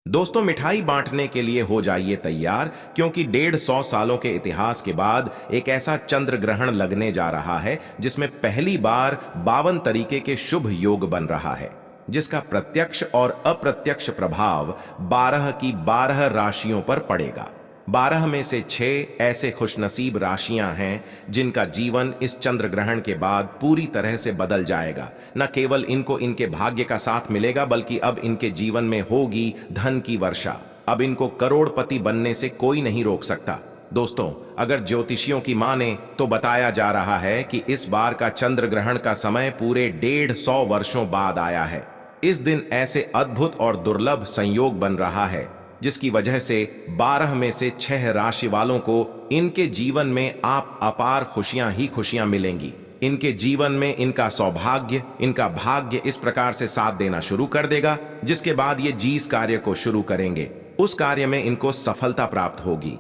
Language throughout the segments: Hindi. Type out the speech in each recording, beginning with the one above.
दोस्तों, मिठाई बांटने के लिए हो जाइए तैयार, क्योंकि 150 सालों के इतिहास के बाद एक ऐसा चंद्र ग्रहण लगने जा रहा है जिसमें पहली बार 52 तरीके के शुभ योग बन रहा है, जिसका प्रत्यक्ष और अप्रत्यक्ष प्रभाव 12 की 12 राशियों पर पड़ेगा। 12 में से 6 ऐसे खुशनसीब राशियां हैं जिनका जीवन इस चंद्र ग्रहण के बाद पूरी तरह से बदल जाएगा। न केवल इनको इनके भाग्य का साथ मिलेगा, बल्कि अब इनके जीवन में होगी धन की वर्षा। अब इनको करोड़पति बनने से कोई नहीं रोक सकता। दोस्तों, अगर ज्योतिषियों की माने तो बताया जा रहा है कि इस बार का चंद्र ग्रहण का समय पूरे 150 वर्षों बाद आया है। इस दिन ऐसे अद्भुत और दुर्लभ संयोग बन रहा है जिसकी वजह से 12 में से 6 राशि वालों को इनके जीवन में आप अपार खुशियां ही खुशियां मिलेंगी। इनके जीवन में इनका सौभाग्य, इनका भाग्य इस प्रकार से साथ देना शुरू कर देगा, जिसके बाद ये जिस कार्य को शुरू करेंगे उस कार्य में इनको सफलता प्राप्त होगी।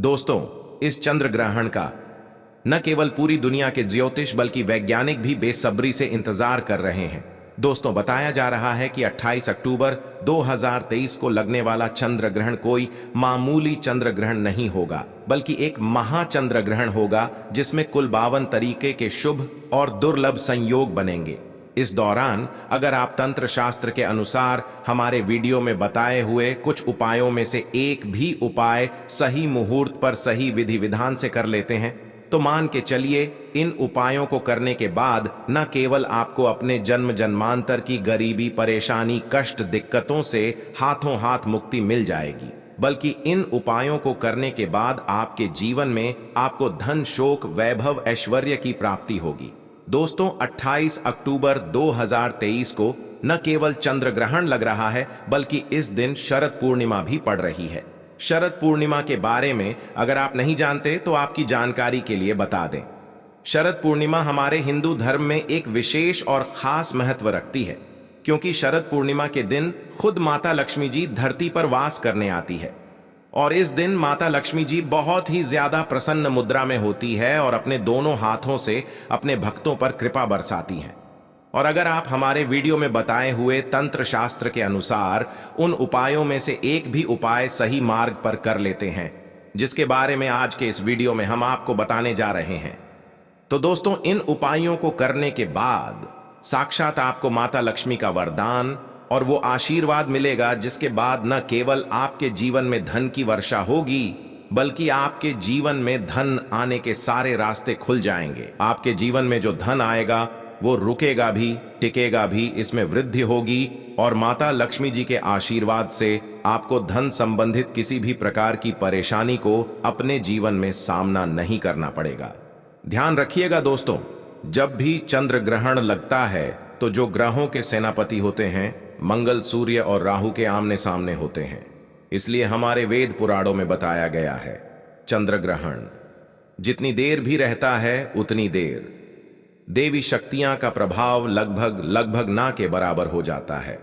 दोस्तों, इस चंद्र ग्रहण का न केवल पूरी दुनिया के ज्योतिष बल्कि वैज्ञानिक भी बेसब्री से इंतजार कर रहे हैं। दोस्तों, बताया जा रहा है कि 28 अक्टूबर 2023 को लगने वाला चंद्र ग्रहण कोई मामूली चंद्र ग्रहण नहीं होगा, बल्कि एक महाचंद्र ग्रहण होगा जिसमें कुल 52 तरीके के शुभ और दुर्लभ संयोग बनेंगे। इस दौरान अगर आप तंत्र शास्त्र के अनुसार हमारे वीडियो में बताए हुए कुछ उपायों में से एक भी उपाय सही मुहूर्त पर सही विधि विधान से कर लेते हैं तो मान के चलिए इन उपायों को करने के बाद न केवल आपको अपने जन्म जन्मांतर की गरीबी, परेशानी, कष्ट, दिक्कतों से हाथों हाथ मुक्ति मिल जाएगी, बल्कि इन उपायों को करने के बाद आपके जीवन में आपको धन, शोक, वैभव, ऐश्वर्य की प्राप्ति होगी। दोस्तों, 28 अक्टूबर 2023 को न केवल चंद्र ग्रहण लग रहा है, बल्कि इस दिन शरद पूर्णिमा भी पड़ रही है। शरद पूर्णिमा के बारे में अगर आप नहीं जानते तो आपकी जानकारी के लिए बता दें। शरद पूर्णिमा हमारे हिंदू धर्म में एक विशेष और खास महत्व रखती है, क्योंकि शरद पूर्णिमा के दिन खुद माता लक्ष्मी जी धरती पर वास करने आती है और इस दिन माता लक्ष्मी जी बहुत ही ज्यादा प्रसन्न मुद्रा में होती है और अपने दोनों हाथों से अपने भक्तों पर कृपा बरसाती हैं। और अगर आप हमारे वीडियो में बताए हुए तंत्र शास्त्र के अनुसार उन उपायों में से एक भी उपाय सही मार्ग पर कर लेते हैं, जिसके बारे में आज के इस वीडियो में हम आपको बताने जा रहे हैं, तो दोस्तों, इन उपायों को करने के बाद साक्षात आपको माता लक्ष्मी का वरदान और वो आशीर्वाद मिलेगा, जिसके बाद न केवल आपके जीवन में धन की वर्षा होगी, बल्कि आपके जीवन में धन आने के सारे रास्ते खुल जाएंगे। आपके जीवन में जो धन आएगा वो रुकेगा भी, टिकेगा भी, इसमें वृद्धि होगी और माता लक्ष्मी जी के आशीर्वाद से आपको धन संबंधित किसी भी प्रकार की परेशानी को अपने जीवन में सामना नहीं करना पड़ेगा। ध्यान रखिएगा दोस्तों, जब भी चंद्र ग्रहण लगता है तो जो ग्रहों के सेनापति होते हैं मंगल, सूर्य और राहु के आमने सामने होते हैं। इसलिए हमारे वेद पुराणों में बताया गया है, चंद्र ग्रहण जितनी देर भी रहता है उतनी देर देवी शक्तियां का प्रभाव लगभग ना के बराबर हो जाता है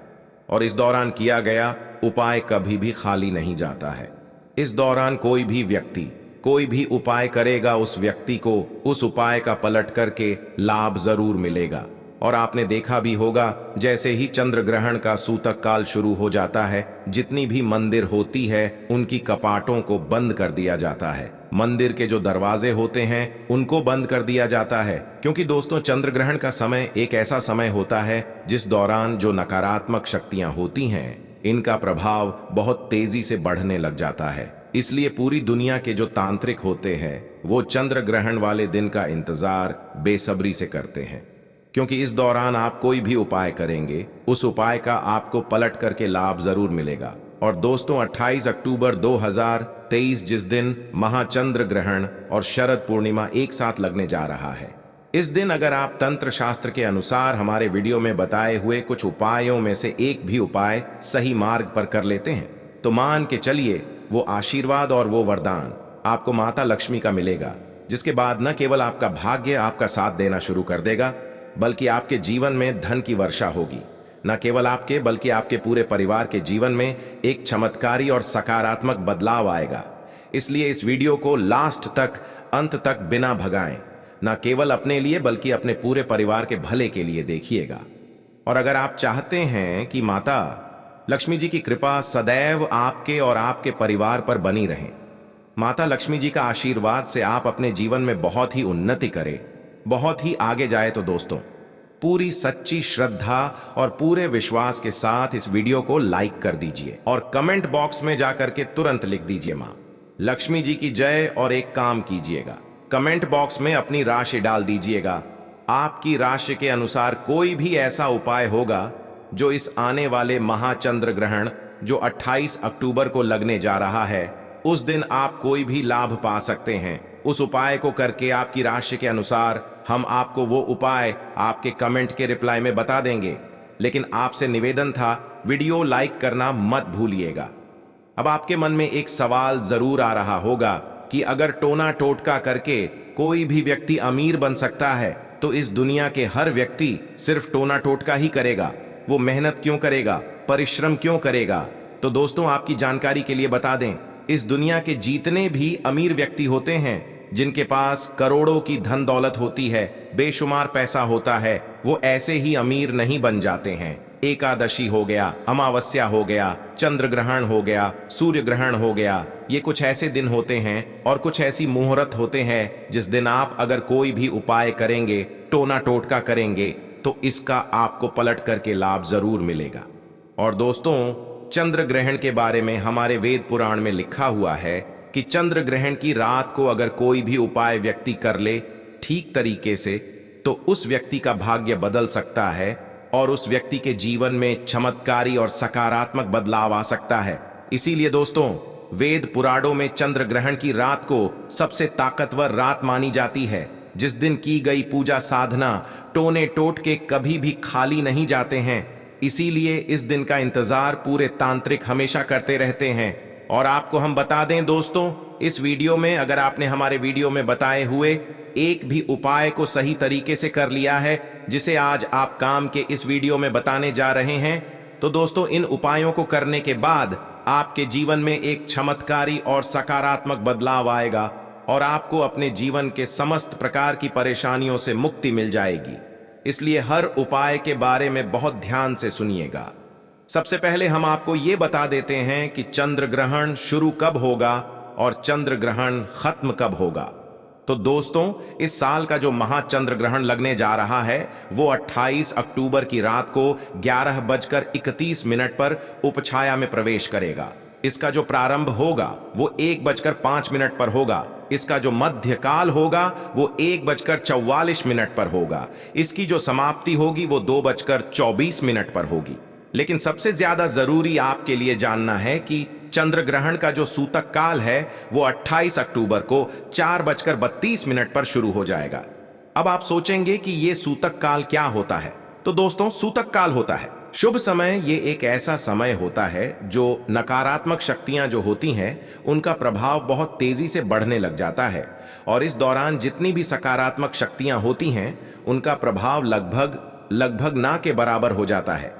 और इस दौरान किया गया उपाय कभी भी खाली नहीं जाता है। इस दौरान कोई भी व्यक्ति कोई भी उपाय करेगा, उस व्यक्ति को उस उपाय का पलट करके लाभ जरूर मिलेगा। और आपने देखा भी होगा, जैसे ही चंद्र ग्रहण का सूतक काल शुरू हो जाता है, जितनी भी मंदिर होती है उनकी कपाटों को बंद कर दिया जाता है। मंदिर के जो दरवाजे होते हैं उनको बंद कर दिया जाता है, क्योंकि दोस्तों, चंद्र ग्रहण का समय एक ऐसा समय होता है जिस दौरान जो नकारात्मक शक्तियां होती हैं इनका प्रभाव बहुत तेजी से बढ़ने लग जाता है। इसलिए पूरी दुनिया के जो तांत्रिक होते हैं वो चंद्र ग्रहण वाले दिन का इंतजार बेसब्री से करते हैं, क्योंकि इस दौरान आप कोई भी उपाय करेंगे उस उपाय का आपको पलट करके लाभ जरूर मिलेगा। और दोस्तों, 28 अक्टूबर 2023 जिस दिन महाचंद्र ग्रहण और शरद पूर्णिमा एक साथ लगने जा रहा है, इस दिन अगर आप तंत्र शास्त्र के अनुसार हमारे वीडियो में बताए हुए कुछ उपायों में से एक भी उपाय सही मार्ग पर कर लेते हैं तो मान के चलिए वो आशीर्वाद और वो वरदान आपको माता लक्ष्मी का मिलेगा, जिसके बाद न केवल आपका भाग्य आपका साथ देना शुरू कर देगा, बल्कि आपके जीवन में धन की वर्षा होगी। न केवल आपके बल्कि आपके पूरे परिवार के जीवन में एक चमत्कारी और सकारात्मक बदलाव आएगा। इसलिए इस वीडियो को लास्ट तक, अंत तक बिना भगाएं, न केवल अपने लिए बल्कि अपने पूरे परिवार के भले के लिए देखिएगा। और अगर आप चाहते हैं कि माता लक्ष्मी जी की कृपा सदैव आपके और आपके परिवार पर बनी रहे। माता लक्ष्मी जी का आशीर्वाद से आप अपने जीवन में बहुत ही उन्नति करें, बहुत ही आगे जाए। तो दोस्तों, पूरी सच्ची श्रद्धा और पूरे विश्वास के साथ इस वीडियो को लाइक कर दीजिए और कमेंट बॉक्स में जाकर के तुरंत लिख दीजिए मां लक्ष्मी जी की जय। और एक काम कीजिएगा, कमेंट बॉक्स में अपनी राशि डाल दीजिएगा। आपकी राशि के अनुसार कोई भी ऐसा उपाय होगा जो इस आने वाले महाचंद्र ग्रहण जो 28 अक्टूबर को लगने जा रहा है, उस दिन आप कोई भी लाभ पा सकते हैं। उस उपाय को करके आपकी राशि के अनुसार हम आपको वो उपाय आपके कमेंट के रिप्लाई में बता देंगे। लेकिन आपसे निवेदन था, वीडियो लाइक करना मत भूलिएगा। अब आपके मन में एक सवाल जरूर आ रहा होगा कि अगर टोना टोटका करके कोई भी व्यक्ति अमीर बन सकता है, तो इस दुनिया के हर व्यक्ति सिर्फ टोना टोटका ही करेगा? वो मेहनत क्यों करेगा, परिश्रम क्यों करेगा? तो दोस्तों, आपकी जानकारी के लिए बता दें, इस दुनिया के जितने भी अमीर व्यक्ति होते हैं, जिनके पास करोड़ों की धन दौलत होती है, बेशुमार पैसा होता है, वो ऐसे ही अमीर नहीं बन जाते हैं। एकादशी हो गया, अमावस्या हो गया, चंद्र ग्रहण हो गया, सूर्य ग्रहण हो गया, ये कुछ ऐसे दिन होते हैं और कुछ ऐसी मुहूर्त होते हैं जिस दिन आप अगर कोई भी उपाय करेंगे, टोना टोटका करेंगे, तो इसका आपको पलट करके लाभ जरूर मिलेगा। और दोस्तों, चंद्र ग्रहण के बारे में हमारे वेद पुराण में लिखा हुआ है कि चंद्र ग्रहण की रात को अगर कोई भी उपाय व्यक्ति कर ले ठीक तरीके से, तो उस व्यक्ति का भाग्य बदल सकता है और उस व्यक्ति के जीवन में चमत्कारी और सकारात्मक बदलाव आ सकता है। इसीलिए दोस्तों, वेद पुराणों में चंद्र ग्रहण की रात को सबसे ताकतवर रात मानी जाती है, जिस दिन की गई पूजा साधना, टोने टोटके कभी भी खाली नहीं जाते हैं। इसीलिए इस दिन का इंतजार पूरे तांत्रिक हमेशा करते रहते हैं। और आपको हम बता दें दोस्तों, इस वीडियो में अगर आपने हमारे वीडियो में बताए हुए एक भी उपाय को सही तरीके से कर लिया है, जिसे आज आप काम के इस वीडियो में बताने जा रहे हैं, तो दोस्तों, इन उपायों को करने के बाद आपके जीवन में एक चमत्कारी और सकारात्मक बदलाव आएगा और आपको अपने जीवन के समस्त प्रकार की परेशानियों से मुक्ति मिल जाएगी। इसलिए हर उपाय के बारे में बहुत ध्यान से सुनिएगा। सबसे पहले हम आपको ये बता देते हैं कि चंद्र ग्रहण शुरू कब होगा और चंद्र ग्रहण खत्म कब होगा। तो दोस्तों, इस साल का जो महाचंद्र ग्रहण लगने जा रहा है, वो 28 अक्टूबर की रात को 11:31 पर उपछाया में प्रवेश करेगा। इसका जो प्रारंभ होगा वो 1:05 पर होगा। इसका जो मध्यकाल होगा वो 1:44 पर होगा। इसकी जो समाप्ति होगी वो 2:24 पर होगी। लेकिन सबसे ज्यादा जरूरी आपके लिए जानना है कि चंद्र ग्रहण का जो सूतक काल है वो 28 अक्टूबर को 4:32 पर शुरू हो जाएगा। अब आप सोचेंगे कि ये सूतक काल क्या होता है? तो दोस्तों, सूतक काल होता है शुभ समय। ये एक ऐसा समय होता है जो नकारात्मक शक्तियां जो होती हैं, उनका प्रभाव बहुत तेजी से बढ़ने लग जाता है और इस दौरान जितनी भी सकारात्मक शक्तियां होती हैं, उनका प्रभाव लगभग ना के बराबर हो जाता है।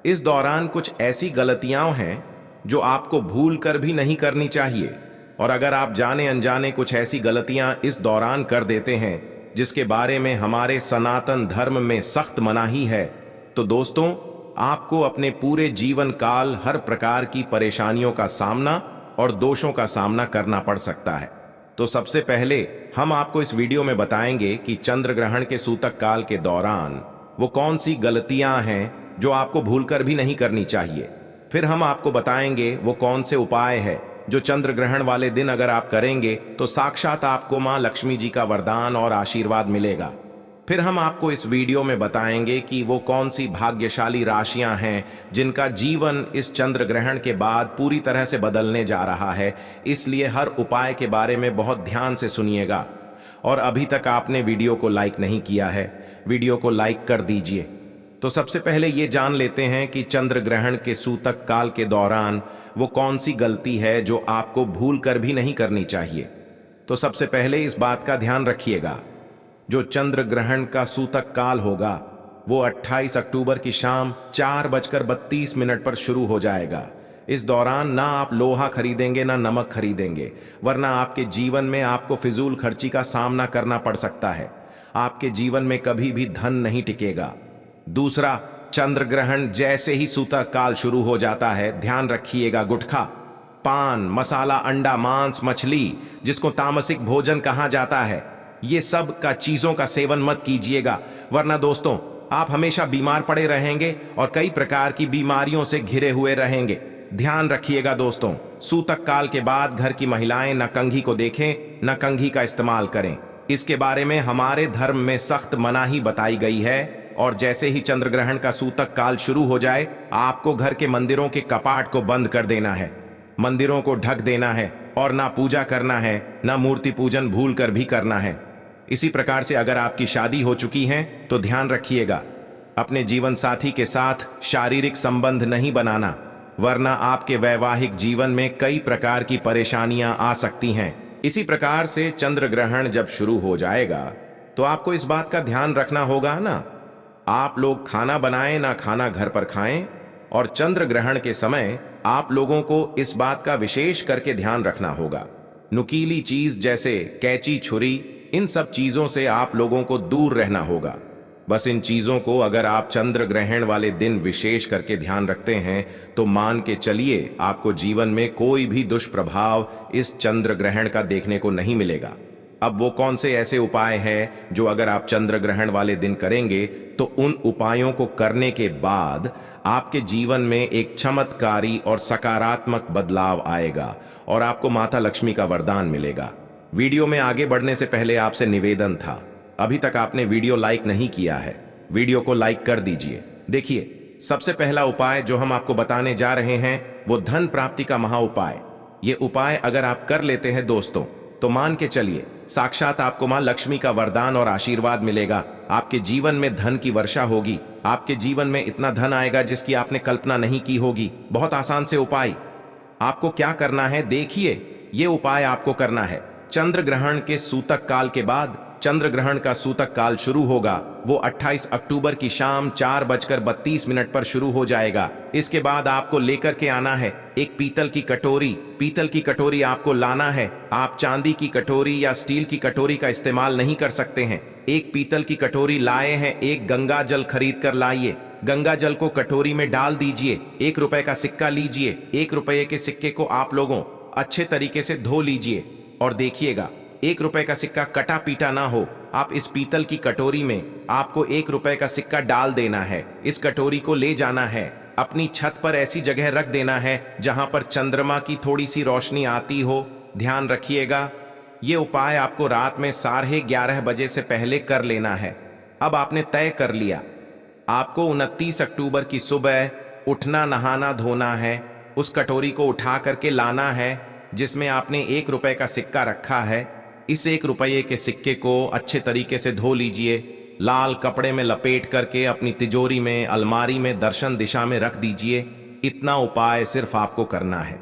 इस दौरान कुछ ऐसी गलतियां हैं जो आपको भूल कर भी नहीं करनी चाहिए, और अगर आप जाने अनजाने कुछ ऐसी गलतियां इस दौरान कर देते हैं जिसके बारे में हमारे सनातन धर्म में सख्त मनाही है, तो दोस्तों, आपको अपने पूरे जीवन काल हर प्रकार की परेशानियों का सामना और दोषों का सामना करना पड़ सकता है। तो सबसे पहले हम आपको इस वीडियो में बताएंगे कि चंद्र ग्रहण के सूतक काल के दौरान वो कौन सी गलतियां हैं जो आपको भूलकर भी नहीं करनी चाहिए। फिर हम आपको बताएंगे वो कौन से उपाय है जो चंद्र ग्रहण वाले दिन अगर आप करेंगे तो साक्षात आपको मां लक्ष्मी जी का वरदान और आशीर्वाद मिलेगा। फिर हम आपको इस वीडियो में बताएंगे कि वो कौन सी भाग्यशाली राशियां हैं जिनका जीवन इस चंद्र ग्रहण के बाद पूरी तरह से बदलने जा रहा है। इसलिए हर उपाय के बारे में बहुत ध्यान से सुनिएगा। और अभी तक आपने वीडियो को लाइक नहीं किया है, वीडियो को लाइक कर दीजिए। तो सबसे पहले ये जान लेते हैं कि चंद्र ग्रहण के सूतक काल के दौरान वो कौन सी गलती है जो आपको भूल कर भी नहीं करनी चाहिए। तो सबसे पहले इस बात का ध्यान रखिएगा, जो चंद्र ग्रहण का सूतक काल होगा वो 28 अक्टूबर की शाम 4:32 पर शुरू हो जाएगा। इस दौरान ना आप लोहा खरीदेंगे ना नमक खरीदेंगे, वरना आपके जीवन में आपको फिजूल खर्ची का सामना करना पड़ सकता है। आपके जीवन में कभी भी धन नहीं टिकेगा। दूसरा, चंद्र ग्रहण जैसे ही सूतक काल शुरू हो जाता है, ध्यान रखिएगा, गुटखा, पान, मसाला, अंडा, मांस, मछली, जिसको तामसिक भोजन कहा जाता है, ये सब का चीजों का सेवन मत कीजिएगा, वरना दोस्तों आप हमेशा बीमार पड़े रहेंगे और कई प्रकार की बीमारियों से घिरे हुए रहेंगे। ध्यान रखिएगा दोस्तों, सूतक काल के बाद घर की महिलाएं न कंघी को देखें, न कंघी का इस्तेमाल करें। इसके बारे में हमारे धर्म में सख्त मनाही बताई गई है। और जैसे ही चंद्र ग्रहण का सूतक काल शुरू हो जाए, आपको घर के मंदिरों के कपाट को बंद कर देना है, मंदिरों को ढक देना है और ना पूजा करना है, ना मूर्ति पूजन भूल कर भी करना है। इसी प्रकार से अगर आपकी शादी हो चुकी है तो ध्यान रखिएगा, अपने जीवन साथी के साथ शारीरिक संबंध नहीं बनाना, वरना आपके वैवाहिक जीवन में कई प्रकार की परेशानियां आ सकती हैं। इसी प्रकार से चंद्र ग्रहण जब शुरू हो जाएगा तो आपको इस बात का ध्यान रखना होगा ना, आप लोग खाना बनाएं ना खाना घर पर खाएं। और चंद्र ग्रहण के समय आप लोगों को इस बात का विशेष करके ध्यान रखना होगा, नुकीली चीज जैसे कैंची, छुरी, इन सब चीजों से आप लोगों को दूर रहना होगा। बस इन चीजों को अगर आप चंद्र ग्रहण वाले दिन विशेष करके ध्यान रखते हैं तो मान के चलिए आपको जीवन में कोई भी दुष्प्रभाव इस चंद्र ग्रहण का देखने को नहीं मिलेगा। अब वो कौन से ऐसे उपाय हैं जो अगर आप चंद्र ग्रहण वाले दिन करेंगे तो उन उपायों को करने के बाद आपके जीवन में एक चमत्कारी और सकारात्मक बदलाव आएगा और आपको माता लक्ष्मी का वरदान मिलेगा। वीडियो में आगे बढ़ने से पहले आपसे निवेदन था, अभी तक आपने वीडियो लाइक नहीं किया है, वीडियो को लाइक कर दीजिए। देखिए, सबसे पहला उपाय जो हम आपको बताने जा रहे हैं वो धन प्राप्ति का महा उपाय। ये उपाय अगर आप कर लेते हैं दोस्तों तो मान के चलिए साक्षात आपको मां लक्ष्मी का वरदान और आशीर्वाद मिलेगा, आपके जीवन में धन की वर्षा होगी, आपके जीवन में इतना धन आएगा जिसकी आपने कल्पना नहीं की होगी। बहुत आसान से उपाय, आपको क्या करना है देखिए, ये उपाय आपको करना है चंद्र ग्रहण के सूतक काल के बाद। चंद्र ग्रहण का सूतक काल शुरू होगा, वो 28 अक्टूबर की शाम 4:32 पर शुरू हो जाएगा। इसके बाद आपको लेकर के आना है एक पीतल की कटोरी। पीतल की कटोरी आपको लाना है, आप चांदी की कटोरी या स्टील की कटोरी का इस्तेमाल नहीं कर सकते हैं। एक पीतल की कटोरी लाए हैं, एक गंगा जल खरीद कर लाइए, गंगा जल को कटोरी में डाल दीजिए, 1 रुपए का सिक्का लीजिए, 1 रुपए के सिक्के को आप लोगों अच्छे तरीके से धो लीजिए और देखिएगा 1 रुपए का सिक्का कटा पीटा ना हो। आप इस पीतल की कटोरी में आपको 1 रुपए का सिक्का डाल देना है। इस कटोरी को ले जाना है, अपनी छत पर ऐसी जगह रख देना है जहां पर चंद्रमा की थोड़ी सी रोशनी आती हो। ध्यान रखिएगा, ये उपाय आपको रात में 11:30 बजे से पहले कर लेना है। अब आपने तय कर लिया, आपको 29 अक्टूबर की सुबह उठना, नहाना, धोना है, उस कटोरी को उठा करके लाना है जिसमें आपने 1 रुपए का सिक्का रखा है। इस 1 रुपये के सिक्के को अच्छे तरीके से धो लीजिए, लाल कपड़े में लपेट करके अपनी तिजोरी में, अलमारी में दर्शन दिशा में रख दीजिए। इतना उपाय सिर्फ आपको करना है।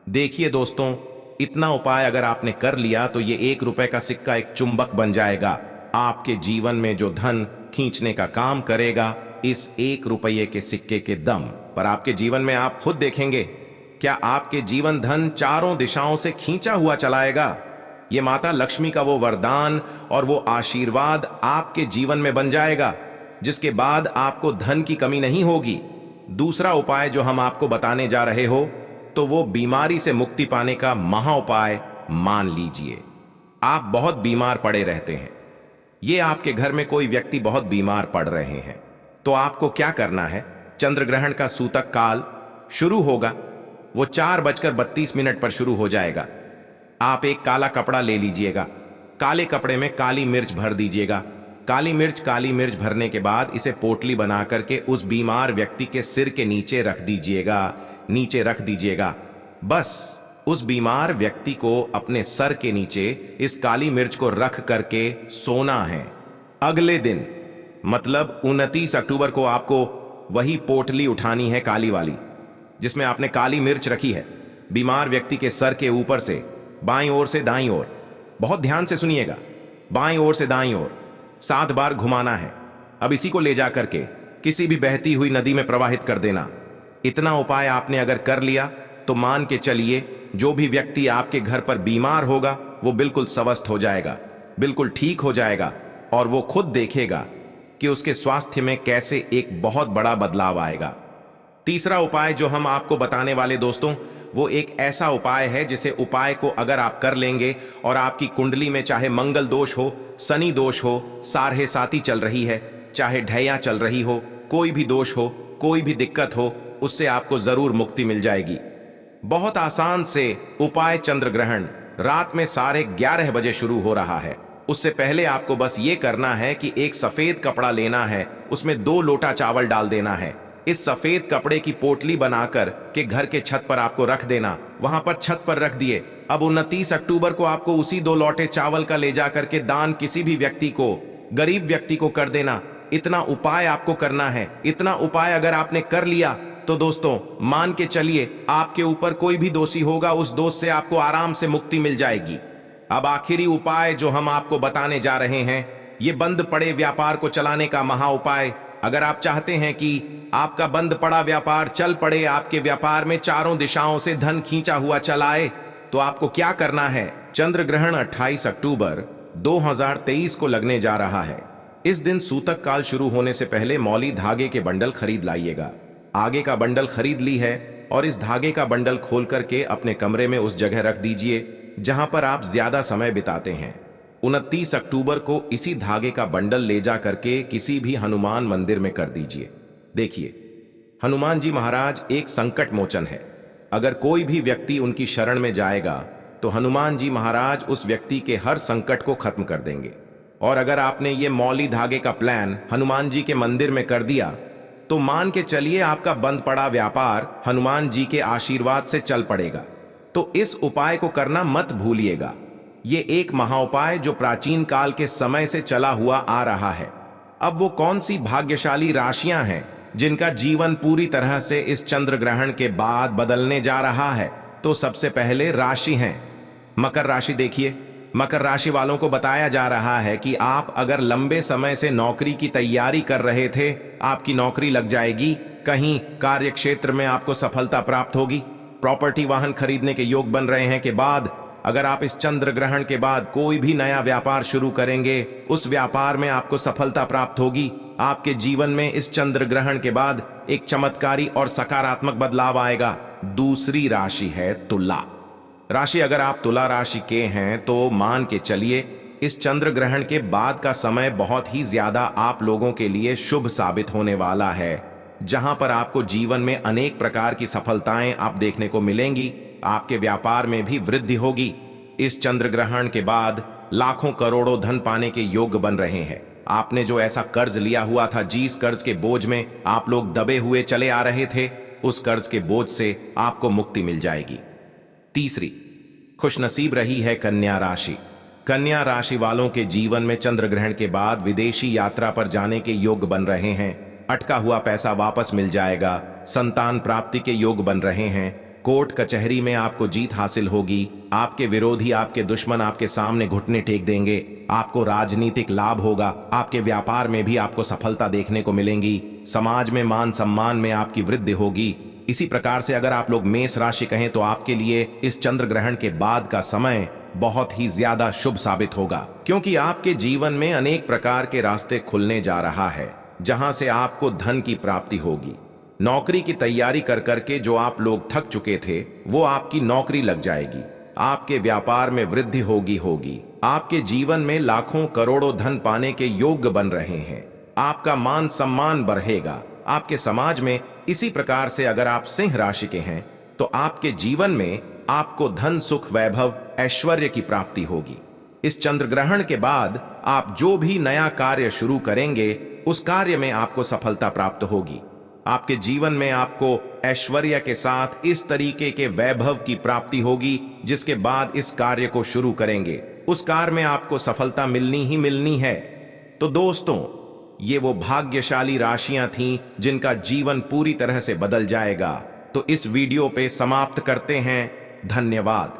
देखिए दोस्तों, इतना उपाय अगर आपने कर लिया तो ये 1 रुपए का सिक्का एक चुंबक बन जाएगा, आपके जीवन में जो धन खींचने का काम करेगा इस 1 रुपये के सिक्के के दम पर। आपके जीवन में आप खुद देखेंगे क्या आपके जीवन धन चारों दिशाओं से खींचा हुआ चलाएगा। ये माता लक्ष्मी का वो वरदान और वो आशीर्वाद आपके जीवन में बन जाएगा, जिसके बाद आपको धन की कमी नहीं होगी। दूसरा उपाय जो हम आपको बताने जा रहे हो तो वो बीमारी से मुक्ति पाने का महा उपाय मान लीजिए। आप बहुत बीमार पड़े रहते हैं, ये आपके घर में कोई व्यक्ति बहुत बीमार पड़ रहे हैं, तो आपको क्या करना है, चंद्र ग्रहण का सूतक काल शुरू होगा, वो 4:32 पर शुरू हो जाएगा। आप एक काला कपड़ा ले लीजिएगा, काले कपड़े में काली मिर्च भर दीजिएगा। काली मिर्च भरने के बाद इसे पोटली बना करके उस बीमार व्यक्ति के सिर के नीचे रख दीजिएगा। बस उस बीमार व्यक्ति को अपने सर के नीचे इस काली मिर्च को रख करके सोना है। अगले दिन मतलब 29 अक्टूबर को आपको वही पोटली उठानी है, काली वाली, जिसमें आपने काली मिर्च रखी है, बीमार व्यक्ति के सर के ऊपर से बाईं ओर से दाईं ओर, बहुत ध्यान से सुनिएगा, बाईं ओर से दाईं ओर 7 बार घुमाना है। अब इसी को ले जा करके किसी भी बहती हुई नदी में प्रवाहित कर देना। इतना उपाय आपने अगर कर लिया तो मान के चलिए जो भी व्यक्ति आपके घर पर बीमार होगा वो बिल्कुल स्वस्थ हो जाएगा, बिल्कुल ठीक हो जाएगा और वो खुद देखेगा कि उसके स्वास्थ्य में कैसे एक बहुत बड़ा बदलाव आएगा। तीसरा उपाय जो हम आपको बताने वाले दोस्तों, वो एक ऐसा उपाय है जिसे उपाय को अगर आप कर लेंगे और आपकी कुंडली में चाहे मंगल दोष हो, शनि दोष हो, सारहे साती चल रही है, चाहे ढैया चल रही हो, कोई भी दोष हो, कोई भी दिक्कत हो, उससे आपको जरूर मुक्ति मिल जाएगी। बहुत आसान से उपाय चंद्र ग्रहण रात में 11:30 बजे शुरू हो रहा है। उससे पहले आपको बस ये करना है कि एक सफेद कपड़ा लेना है, उसमें 2 लोटा चावल डाल देना है। इस सफेद कपड़े की पोटली बनाकर के घर के छत पर आपको रख देना, वहां पर छत पर रख दिए। अब 29 अक्टूबर को आपको उसी 2 लोटे चावल का ले जाकर के दान किसी भी व्यक्ति को, गरीब व्यक्ति को कर देना। इतना उपाय आपको करना है। इतना उपाय अगर आपने कर लिया तो दोस्तों मान के चलिए आपके ऊपर कोई भी दोषी होगा, उस दोष से आपको आराम से मुक्ति मिल जाएगी। अब आखिरी उपाय जो हम आपको बताने जा रहे हैं, ये बंद पड़े व्यापार को चलाने का महा उपाय। अगर आप चाहते हैं कि आपका बंद पड़ा व्यापार चल पड़े, आपके व्यापार में चारों दिशाओं से धन खींचा हुआ चलाए, तो आपको क्या करना है? चंद्र ग्रहण 28 अक्टूबर 2023 को लगने जा रहा है। इस दिन सूतक काल शुरू होने से पहले मौली धागे के बंडल खरीद लाइएगा। आगे का बंडल खरीद ली है और इस धागे का बंडल खोल करके अपने कमरे में उस जगह रख दीजिए जहां पर आप ज्यादा समय बिताते हैं। 29 अक्टूबर को इसी धागे का बंडल ले जा करके किसी भी हनुमान मंदिर में कर दीजिए। देखिए, हनुमान जी महाराज एक संकट मोचन है। अगर कोई भी व्यक्ति उनकी शरण में जाएगा तो हनुमान जी महाराज उस व्यक्ति के हर संकट को खत्म कर देंगे। और अगर आपने ये मौली धागे का प्लान हनुमान जी के मंदिर में कर दिया तो मान के चलिए आपका बंद पड़ा व्यापार हनुमान जी के आशीर्वाद से चल पड़ेगा। तो इस उपाय को करना मत भूलिएगा। ये एक महाउपाय जो प्राचीन काल के समय से चला हुआ आ रहा है। अब वो कौन सी भाग्यशाली राशियां हैं जिनका जीवन पूरी तरह से इस चंद्र ग्रहण के बाद बदलने जा रहा है? तो सबसे पहले राशि हैं मकर राशि। देखिए, मकर राशि वालों को बताया जा रहा है कि आप अगर लंबे समय से नौकरी की तैयारी कर रहे थे, आपकी नौकरी लग जाएगी। कहीं कार्य क्षेत्र में आपको सफलता प्राप्त होगी। प्रॉपर्टी वाहन खरीदने के योग बन रहे हैं के बाद अगर आप इस चंद्र ग्रहण के बाद कोई भी नया व्यापार शुरू करेंगे, उस व्यापार में आपको सफलता प्राप्त होगी। आपके जीवन में इस चंद्र ग्रहण के बाद एक चमत्कारी और सकारात्मक बदलाव आएगा। दूसरी राशि है तुला राशि। अगर आप तुला राशि के हैं तो मान के चलिए इस चंद्र ग्रहण के बाद का समय बहुत ही ज्यादा आप लोगों के लिए शुभ साबित होने वाला है, जहां पर आपको जीवन में अनेक प्रकार की सफलताएं आप देखने को मिलेंगी। आपके व्यापार में भी वृद्धि होगी। इस चंद्र ग्रहण के बाद लाखों करोड़ों धन पाने के योग बन रहे हैं। आपने जो ऐसा कर्ज लिया हुआ था, जिस कर्ज के बोझ में आप लोग दबे हुए चले आ रहे थे, उस कर्ज के बोझ से आपको मुक्ति मिल जाएगी। तीसरी खुशनसीब रही है कन्या राशि। कन्या राशि वालों के जीवन में चंद्र ग्रहण के बाद विदेशी यात्रा पर जाने के योग बन रहे हैं। अटका हुआ पैसा वापस मिल जाएगा। संतान प्राप्ति के योग बन रहे हैं। कोर्ट कचहरी में आपको जीत हासिल होगी। आपके विरोधी, आपके दुश्मन आपके सामने घुटने टेक देंगे। आपको राजनीतिक लाभ होगा। आपके व्यापार में भी आपको सफलता देखने को मिलेंगी। समाज में मान सम्मान में आपकी वृद्धि होगी। इसी प्रकार से अगर आप लोग मेष राशि कहें तो आपके लिए इस चंद्र ग्रहण के बाद का समय बहुत ही ज्यादा शुभ साबित होगा, क्योंकि आपके जीवन में अनेक प्रकार के रास्ते खुलने जा रहा है, जहां से आपको धन की प्राप्ति होगी। नौकरी की तैयारी कर करके जो आप लोग थक चुके थे, वो आपकी नौकरी लग जाएगी। आपके व्यापार में वृद्धि होगी। आपके जीवन में लाखों करोड़ों धन पाने के योग बन रहे हैं। आपका मान सम्मान बढ़ेगा आपके समाज में। इसी प्रकार से अगर आप सिंह राशि के हैं तो आपके जीवन में आपको धन, सुख, वैभव, ऐश्वर्य की प्राप्ति होगी। इस चंद्र ग्रहण के बाद आप जो भी नया कार्य शुरू करेंगे, उस कार्य में आपको सफलता प्राप्त होगी। आपके जीवन में आपको ऐश्वर्य के साथ इस तरीके के वैभव की प्राप्ति होगी, जिसके बाद इस कार्य को शुरू करेंगे, उस कार्य में आपको सफलता मिलनी ही मिलनी है। तो दोस्तों, ये वो भाग्यशाली राशियां थीं जिनका जीवन पूरी तरह से बदल जाएगा। तो इस वीडियो पे समाप्त करते हैं। धन्यवाद।